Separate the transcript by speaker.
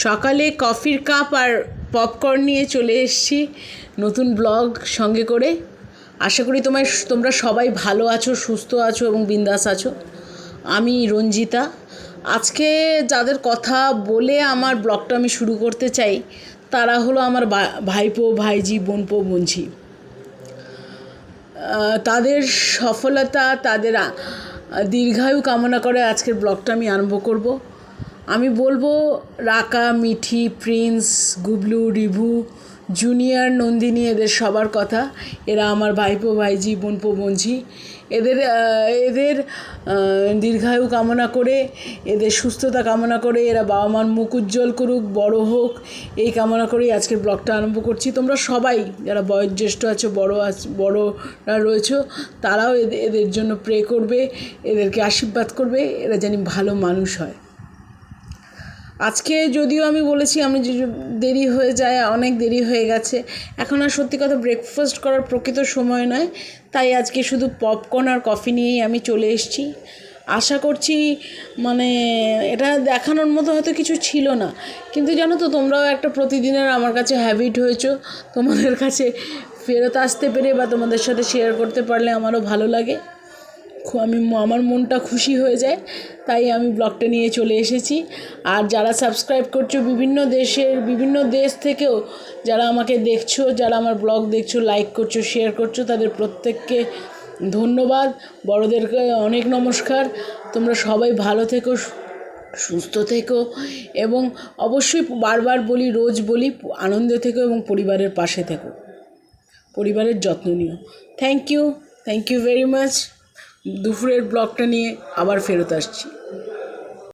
Speaker 1: সকালে কফির কাপ আর পপকর্ন নিয়ে চলে এসেছি নতুন ব্লগ সঙ্গে করে। আশা করি তোমরা সবাই ভালো আছো, সুস্থ আছো এবং বিন্দাস আছো। আমি রঞ্জিতা। আজকে যাদের কথা বলে আমার ব্লগটা আমি শুরু করতে চাই তারা হলো আমার ভাইপো, ভাইজি, বোনপো, বোনঝি। তাদের সফলতা, তাদের দীর্ঘায়ু কামনা করে আজকের ব্লগটা আমি আরম্ভ করব। আমি বলবো রাকা, Mithi, Prince, Gublu, review, junior, Nandini, এদের সবার কথা। এরা আমার ভাইপো, ভাইজি, বোনপো, বোনঝি। এদের দীর্ঘায়ু কামনা করে, এদের সুস্থতা কামনা করে, এরা বাবা মার মুখ উজ্জ্বল করুক, বড় হোক, এই কামনা করেই আজকের ব্লগটা আরম্ভ করছি। তোমরা সবাই যারা বয়োজ্যেষ্ঠ আছো, বড়রা রয়েছো, তারাও এদের জন্য প্রে করবে, এদেরকে আশীর্বাদ করবে, এরা জানি ভালো মানুষ হয়। আজকে যদিও আমি বলেছি আমি দেরি হয়ে যায়, অনেক দেরি হয়ে গেছে, এখন আর সত্যি কথা ব্রেকফাস্ট করার প্রকৃত সময় নয়, তাই আজকে শুধু পপকর্ন আর কফি নিয়েই আমি চলে এসেছি। আশা করছি এটা দেখানোর মতো হয়তো কিছু ছিল না, কিন্তু জানো তো তোমরাও একটা প্রতিদিনের আমার কাছে হ্যাবিট হয়েছো। তোমাদের কাছে ফেরত আসতে পেরে বা তোমাদের সাথে শেয়ার করতে পারলে আমারও ভালো লাগে, আমার মনটা খুশি হয়ে যায়, তাই আমি ব্লগটা নিয়ে চলে এসেছি। আর যারা সাবস্ক্রাইব করছো বিভিন্ন দেশ থেকেও যারা আমাকে দেখছো, যারা আমার ব্লগ দেখছো, লাইক করছো, শেয়ার করছো, তাদের প্রত্যেককে ধন্যবাদ, বড়দেরকে অনেক নমস্কার। তোমরা সবাই ভালো থেকো, সুস্থ থেকো এবং অবশ্যই বারবার বলি, রোজ বলি, আনন্দে থেকো এবং পরিবারের পাশে থেকো, পরিবারের যত্ন নিও। Thank you very much. দুপুরের ব্লগটা নিয়ে আবার ফেরত আসছি।